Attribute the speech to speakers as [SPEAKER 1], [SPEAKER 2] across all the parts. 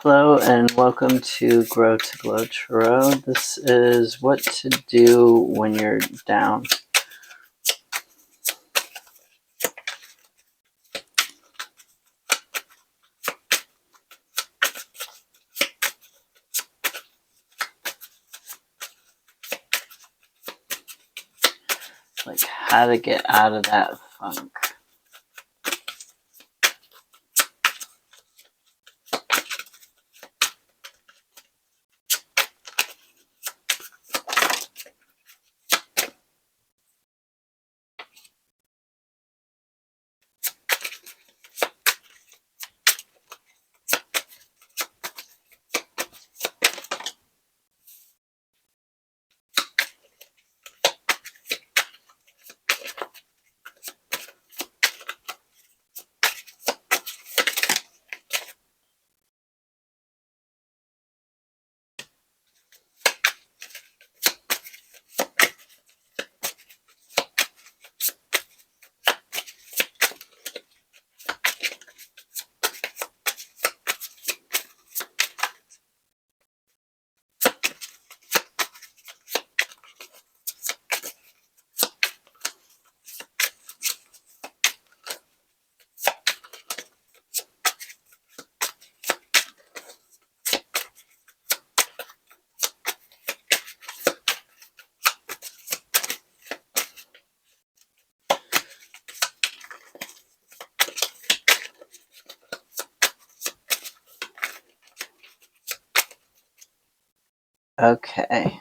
[SPEAKER 1] Hello and welcome to Grow to Glow Tarot. This is what to do when you're down. Like how to get out of that funk. Okay.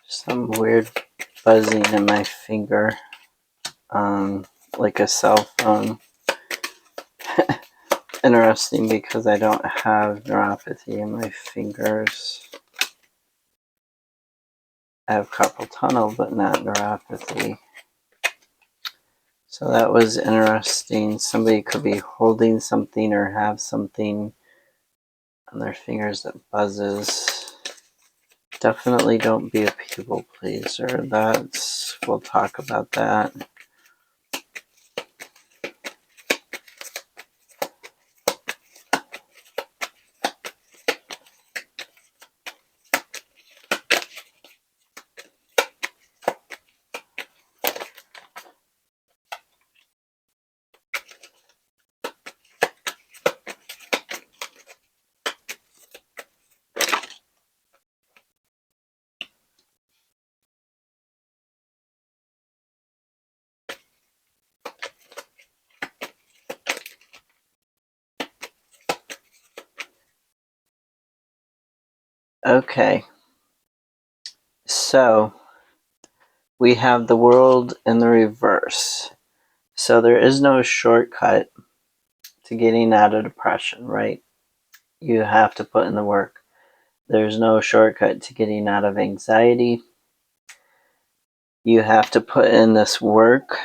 [SPEAKER 1] Some weird buzzing in my finger. Like a cell phone. Interesting because I don't have neuropathy in my fingers. I have carpal tunnel, but not neuropathy. So that was interesting. Somebody could be holding something or have something on their fingers that buzzes. Definitely don't be a people pleaser. We'll talk about that. Okay. So we have the world in the reverse. So there is no shortcut to getting out of depression, right? You have to put in the work. There's no shortcut to getting out of anxiety. You have to put in this work.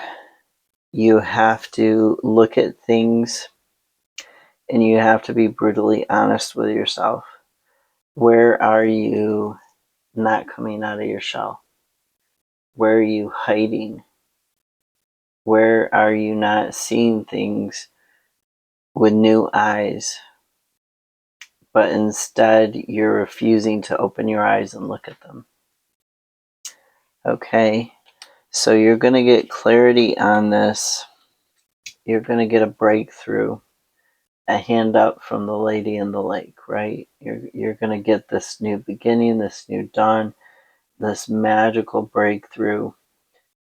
[SPEAKER 1] You have to look at things and you have to be brutally honest with yourself. Where are you not coming out of your shell? Where are you hiding? Where are you not seeing things with new eyes, but instead you're refusing to open your eyes and look at them. Okay, so you're going to get clarity on this. You're going to get a breakthrough, a hand up from the lady in the lake, right? You're going to get this new beginning, this new dawn, this magical breakthrough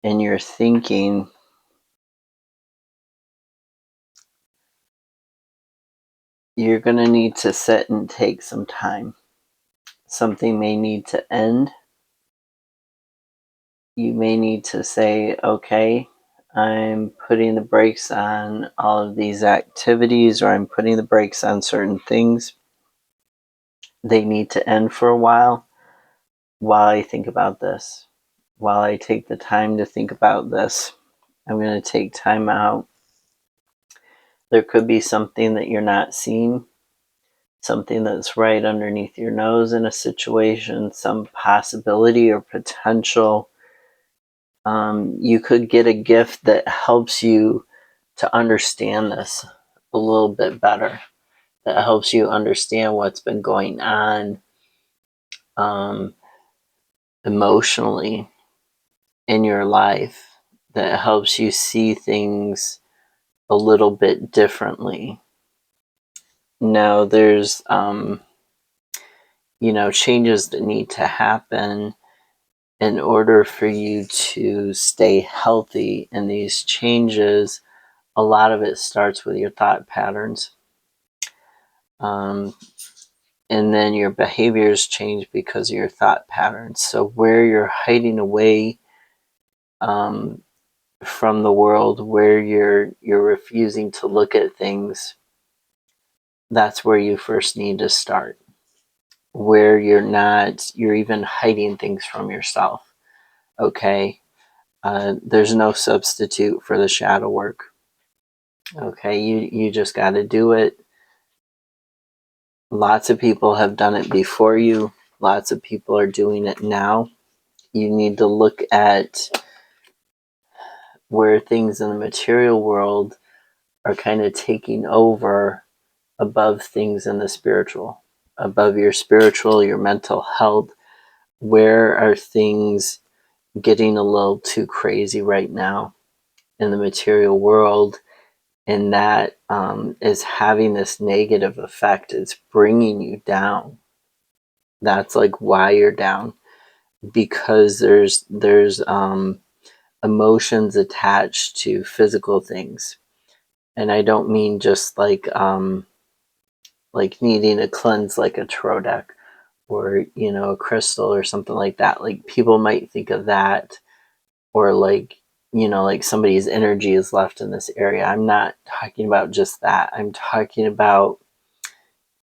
[SPEAKER 1] in your thinking. You're going to need to sit and take some time. Something may need to end. You may need to say, okay, I'm putting the brakes on all of these activities, or I'm putting the brakes on certain things. They need to end for a while I think about this. While I take the time to think about this, I'm going to take time out. There could be something that you're not seeing, something that's right underneath your nose in a situation, some possibility or potential. You could get a gift that helps you to understand this a little bit better, that helps you understand what's been going on emotionally in your life, that helps you see things a little bit differently. Now, there's changes that need to happen in order for you to stay healthy, and these changes, a lot of it starts with your thought patterns. And then your behaviors change because of your thought patterns. So where you're hiding away from the world, where you're refusing to look at things, that's where you first need to start. Where you're even hiding things from yourself. Okay, there's no substitute for the shadow work. Okay, you just got to do it. Lots of people have done it before you. Lots of people are doing it now. You need to look at where things in the material world are kind of taking over above things in the spiritual, above your spiritual, your mental health. Where are things getting a little too crazy right now in the material world? And that is having this negative effect. It's bringing you down. That's like why you're down, because there's emotions attached to physical things. And I don't mean just like needing a cleanse, like a tarot deck, or a crystal or something like that. Like people might think of that, or like somebody's energy is left in this area. I'm not talking about just that. I'm talking about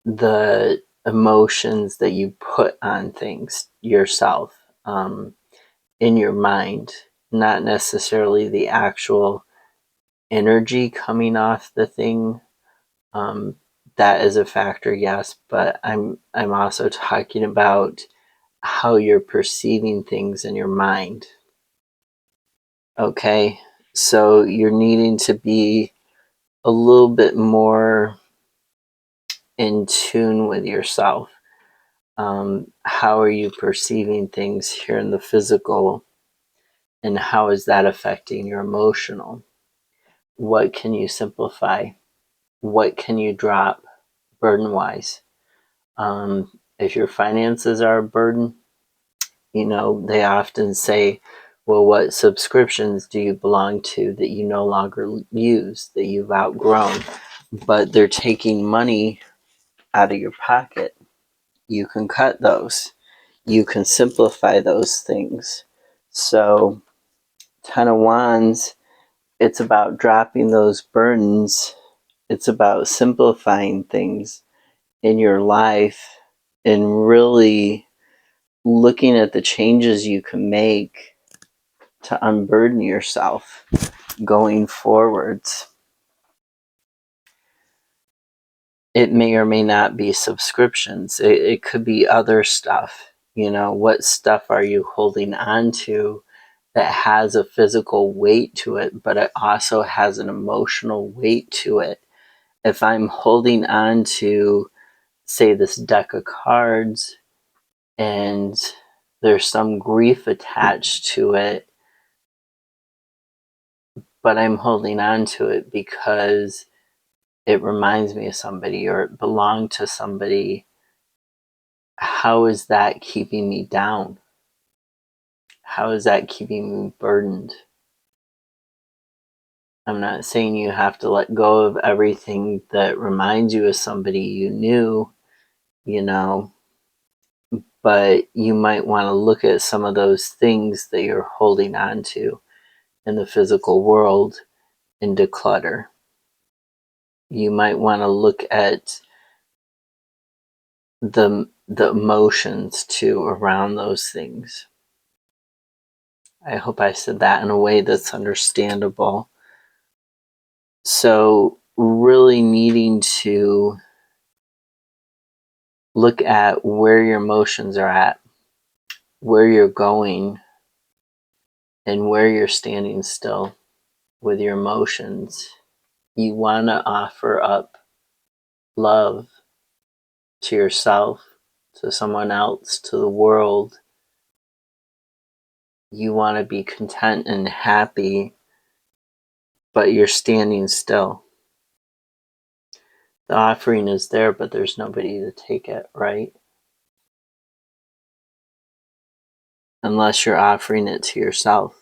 [SPEAKER 1] the emotions that you put on things yourself, in your mind, not necessarily the actual energy coming off the thing. That is a factor, yes, but I'm also talking about how you're perceiving things in your mind. Okay, so you're needing to be a little bit more in tune with yourself. How are you perceiving things here in the physical, and how is that affecting your emotional? What can you simplify? What can you drop burden-wise? If your finances are a burden, they often say, well, what subscriptions do you belong to that you no longer use, that you've outgrown? But they're taking money out of your pocket. You can cut those. You can simplify those things. So, Ten of Wands, it's about dropping those burdens. It's about simplifying things in your life and really looking at the changes you can make to unburden yourself going forwards. It may or may not be subscriptions. It could be other stuff. What stuff are you holding on to that has a physical weight to it, but it also has an emotional weight to it? if I'm holding on to, say, this deck of cards and there's some grief attached to it, but I'm holding on to it because it reminds me of somebody or it belonged to somebody, how is that keeping me down? How is that keeping me burdened? I'm not saying you have to let go of everything that reminds you of somebody you knew, but you might want to look at some of those things that you're holding on to in the physical world and declutter. You might want to look at the emotions too around those things. I hope I said that in a way that's understandable. So really needing to look at where your emotions are at, where you're going, and where you're standing still with your emotions. You want to offer up love to yourself, to someone else, to the world. You want to be content and happy, but you're standing still. The offering is there, but there's nobody to take it, right? Unless you're offering it to yourself,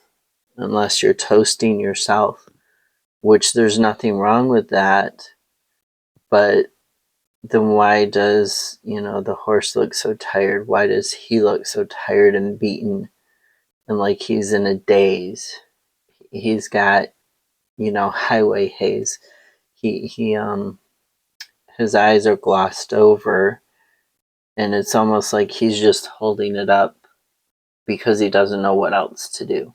[SPEAKER 1] unless you're toasting yourself, which there's nothing wrong with that, but then why does, the horse look so tired? Why does he look so tired and beaten and like he's in a daze? He's got, highway haze. He his eyes are glossed over, and it's almost like he's just holding it up because he doesn't know what else to do.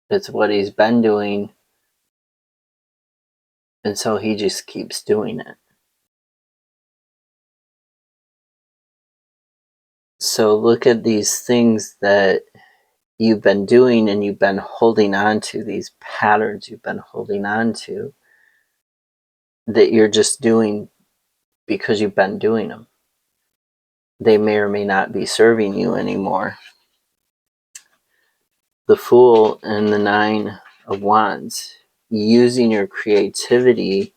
[SPEAKER 1] It's what he's been doing, and so he just keeps doing it. So look at these things that you've been doing and you've been holding on to, these patterns you've been holding on to, that you're just doing because you've been doing them. They may or may not be serving you anymore. The Fool and the Nine of Wands, using your creativity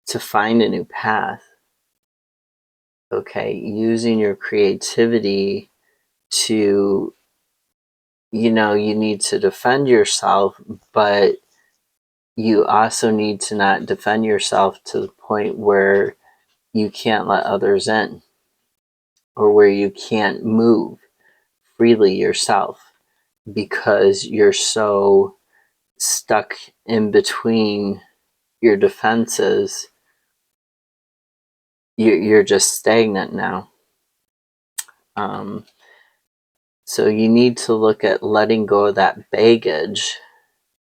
[SPEAKER 1] to find a new path. Okay, using your creativity to, you need to defend yourself, but you also need to not defend yourself to the point where you can't let others in, or where you can't move freely yourself because you're so stuck in between your defenses. You're just stagnant now. So you need to look at letting go of that baggage.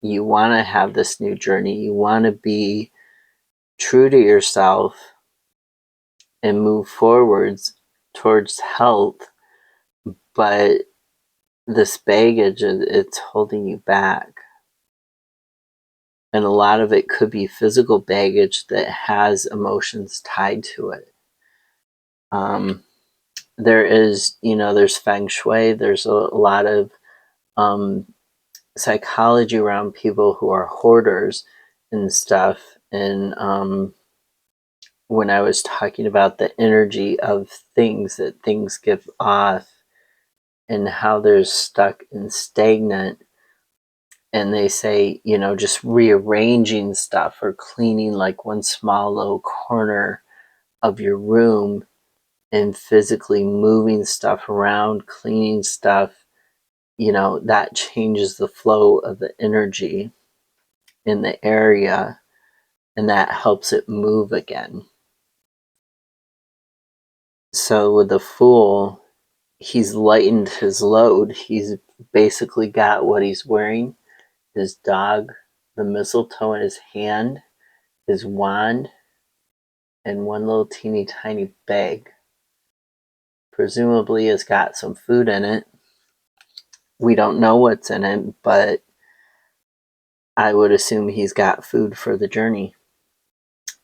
[SPEAKER 1] You want to have this new journey. You want to be true to yourself and move forwards towards health, but this baggage, it's holding you back. And a lot of it could be physical baggage that has emotions tied to it. There is, there's feng shui, there's a lot of psychology around people who are hoarders and stuff. And when I was talking about the energy of things that things give off and how they're stuck and stagnant, and they say, just rearranging stuff or cleaning like one small little corner of your room and physically moving stuff around, cleaning stuff, that changes the flow of the energy in the area, and that helps it move again. So with the Fool, he's lightened his load. He's basically got what he's wearing, his dog, the mistletoe in his hand, his wand, and one little teeny tiny bag. Presumably has got some food in it. We don't know what's in it, but I would assume he's got food for the journey.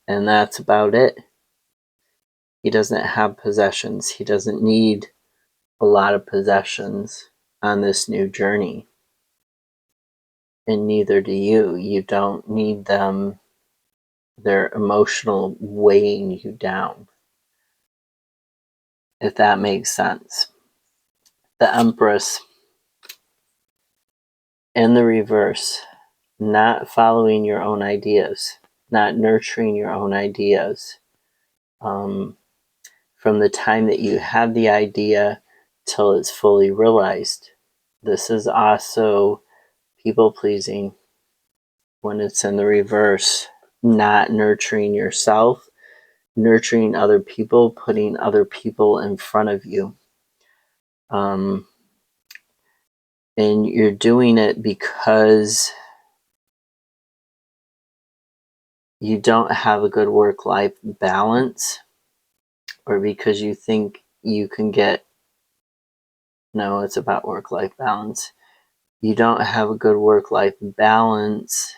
[SPEAKER 1] and that's about it. He doesn't have possessions. He doesn't need a lot of possessions on this new journey. And neither do you. You don't need them. They're emotional weighing you down, if that makes sense. The Empress in the reverse, not following your own ideas, not nurturing your own ideas. From the time that you have the idea till it's fully realized. This is also people pleasing when it's in the reverse, not nurturing yourself, nurturing other people, putting other people in front of you. And you're doing it because you don't have a good work-life balance, or because you think you can get, no, it's about work-life balance. You don't have a good work-life balance.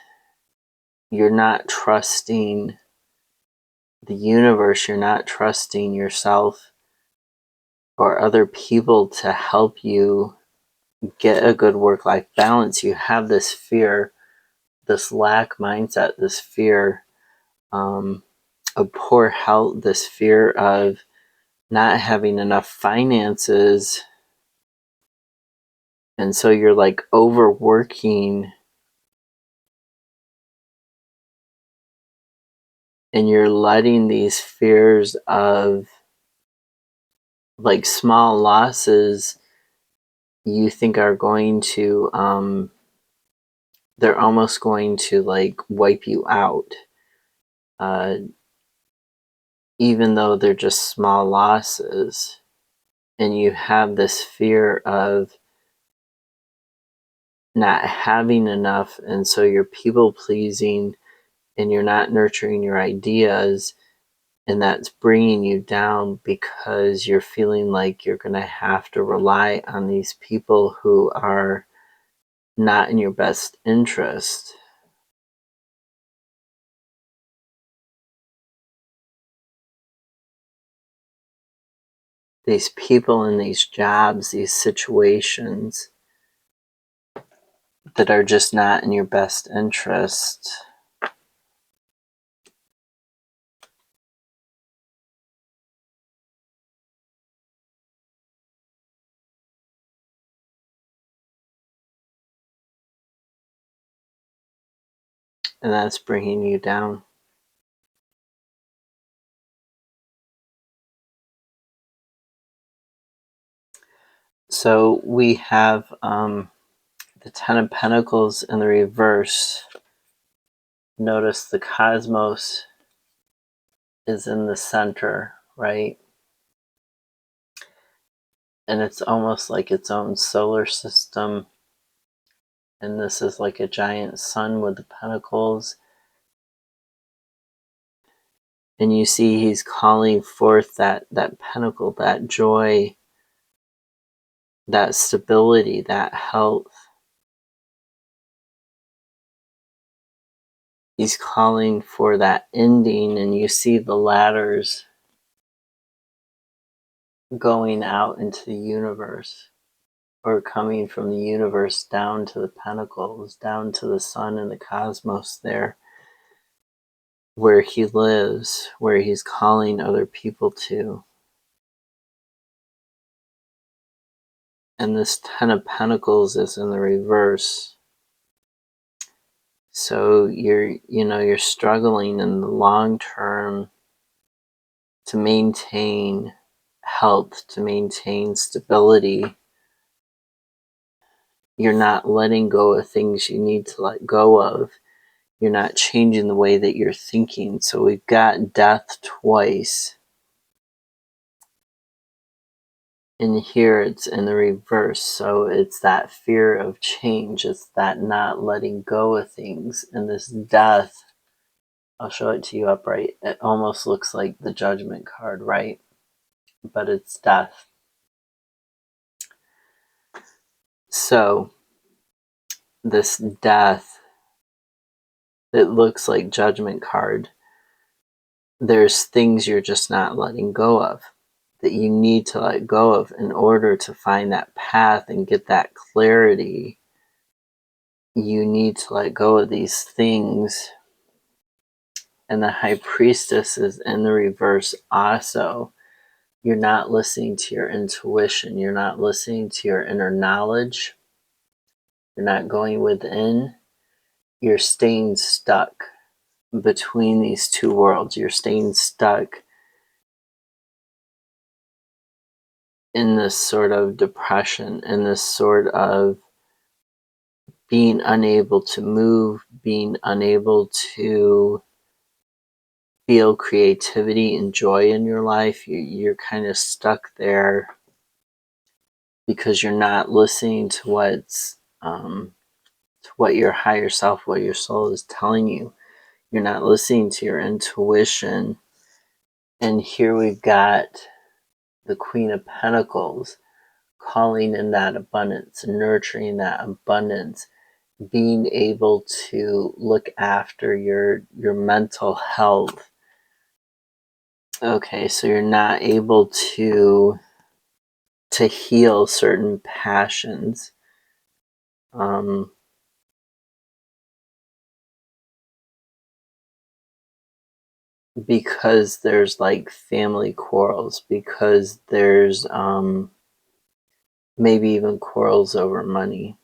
[SPEAKER 1] You're not trusting the universe. You're not trusting yourself or other people to help you get a good work-life balance. You have this fear, this lack mindset, this fear of poor health, this fear of not having enough finances. And so you're like overworking, and you're letting these fears of like small losses you think are going to they're almost going to like wipe you out, even though they're just small losses. And you have this fear of not having enough, and so you're people pleasing and you're not nurturing your ideas, and that's bringing you down because you're feeling like you're going to have to rely on these people who are not in your best interest. These people in these jobs, these situations that are just not in your best interest. And that's bringing you down. So we have the Ten of Pentacles in the reverse. Notice the cosmos is in the center, right? And it's almost like its own solar system. And this is like a giant sun with the pentacles. And you see he's calling forth that pentacle, that joy, that stability, that health. He's calling for that ending, and you see the ladders going out into the universe, or coming from the universe down to the pentacles, down to the sun and the cosmos there, where he lives, where he's calling other people to. And this Ten of Pentacles is in the reverse. So you're struggling in the long term to maintain health, to maintain stability. You're not letting go of things you need to let go of. You're not changing the way that you're thinking. So we've got death twice. And here it's in the reverse. So it's that fear of change. It's that not letting go of things. And this death, I'll show it to you upright. It almost looks like the Judgment card, right? But it's death. So this death, it looks like Judgment card. there's things you're just not letting go of, that you need to let go of in order to find that path and get that clarity. You need to let go of these things. And the High Priestess is in the reverse also. You're not listening to your intuition. You're not listening to your inner knowledge. You're not going within. You're staying stuck between these two worlds. You're staying stuck in this sort of depression, in this sort of being unable to move, being unable to feel creativity and joy in your life. You're kind of stuck there because you're not listening to what your higher self, what your soul is telling you. You're not listening to your intuition. And here we've got the Queen of Pentacles calling in that abundance, nurturing that abundance, being able to look after your mental health. Okay, so you're not able to heal certain passions. Because there's like family quarrels, because there's maybe even quarrels over money.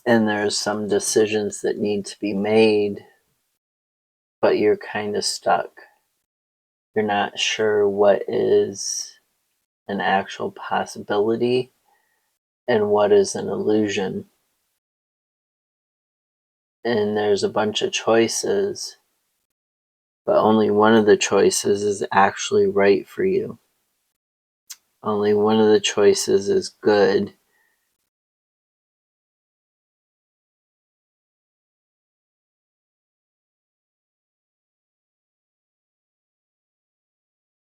[SPEAKER 1] And there's some decisions that need to be made, but you're kind of stuck. You're not sure what is an actual possibility and what is an illusion. And there's a bunch of choices, but only one of the choices is actually right for you. Only one of the choices is good.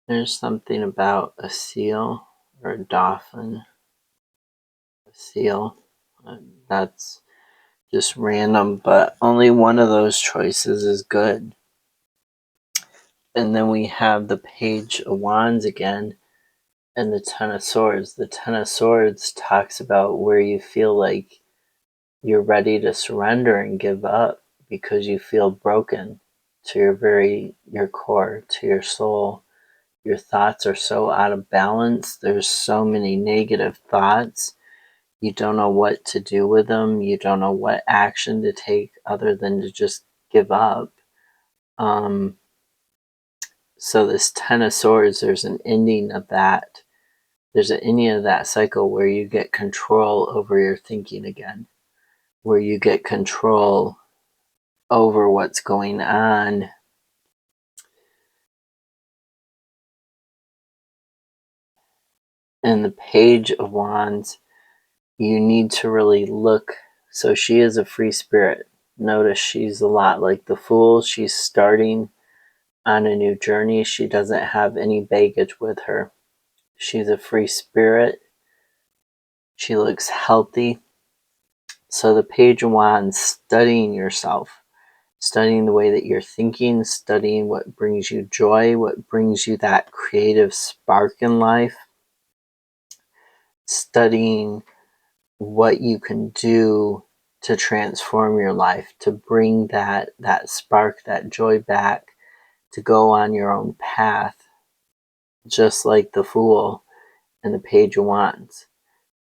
[SPEAKER 1] There's something about a seal or a dolphin. A seal. That's just random, but only one of those choices is good. And then we have the Page of Wands again and the Ten of Swords. The Ten of Swords talks about where you feel like you're ready to surrender and give up because you feel broken to your core, to your soul. Your thoughts are so out of balance. There's so many negative thoughts. You don't know what to do with them. You don't know what action to take other than to just give up. So this Ten of Swords, there's an ending of that. There's an ending of that cycle where you get control over your thinking again, where you get control over what's going on. And the Page of Wands, you need to really look. So she is a free spirit. Notice she's a lot like the Fool. She's starting on a new journey. She doesn't have any baggage with her. She's a free spirit. She looks healthy. So the Page of Wands, studying yourself, studying the way that you're thinking, studying what brings you joy, what brings you that creative spark in life, studying what you can do to transform your life, to bring that spark, that joy back, to go on your own path, just like the Fool and the Page of Wands.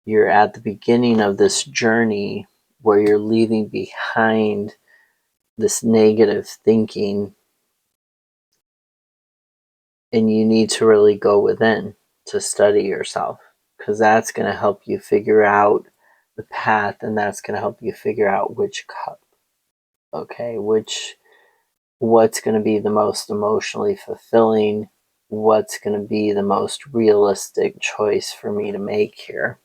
[SPEAKER 1] You're at the beginning of this journey where you're leaving behind this negative thinking, and you need to really go within to study yourself, because that's going to help you figure out the path, and that's going to help you figure out which cup, okay, what's going to be the most emotionally fulfilling, what's going to be the most realistic choice for me to make here.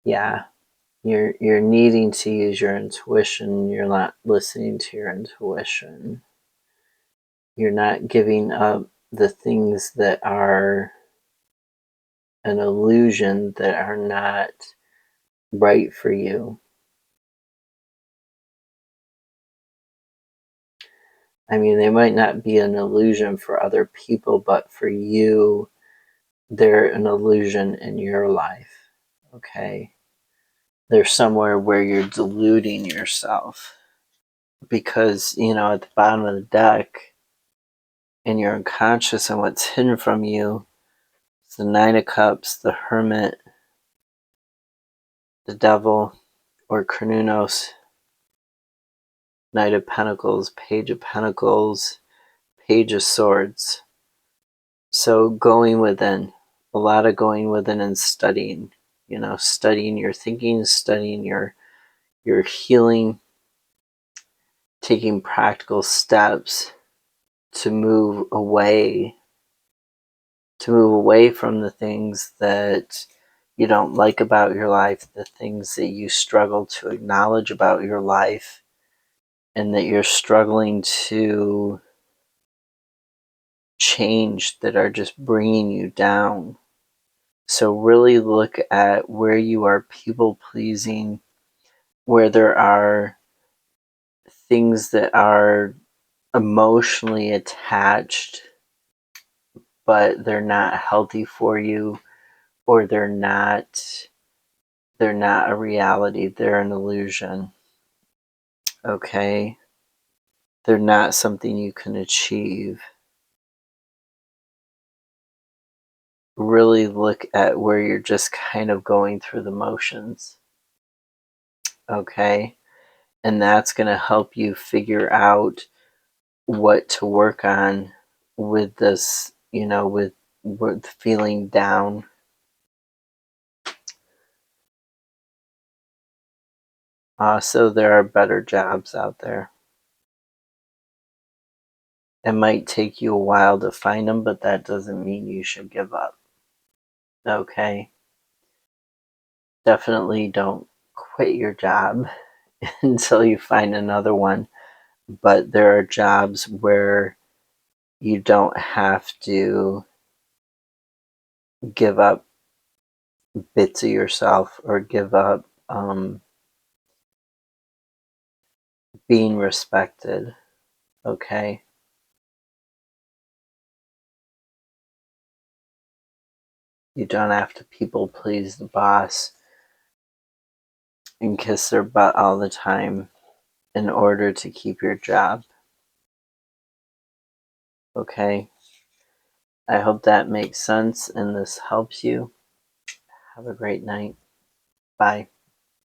[SPEAKER 1] Yeah, you're needing to use your intuition. You're not listening to your intuition. You're not giving up the things that are an illusion that are not right for you. I mean, they might not be an illusion for other people, but for you, they're an illusion in your life. Okay? They're somewhere where you're deluding yourself. Because, at the bottom of the deck, in your unconscious and what's hidden from you, it's the Nine of Cups, the Hermit, the Devil, or Cernunnos, Knight of Pentacles, Page of Pentacles, Page of Swords. So going within, a lot of going within and studying, studying your thinking, studying your healing, taking practical steps to move away from the things that you don't like about your life, the things that you struggle to acknowledge about your life, and that you're struggling to change, that are just bringing you down. So really look at where you are people pleasing, where there are things that are emotionally attached, but they're not healthy for you, or they're not a reality, they're an illusion. Okay? They're not something you can achieve. Really look at where you're just kind of going through the motions. Okay? And that's going to help you figure out what to work on with this, with feeling down. So there are better jobs out there. It might take you a while to find them, but that doesn't mean you should give up. Okay? Definitely don't quit your job until you find another one. But there are jobs where you don't have to give up bits of yourself, or give up being respected. Okay? You don't have to people please the boss and kiss their butt all the time in order to keep your job. Okay? I hope that makes sense and this helps you. Have a great night. Bye.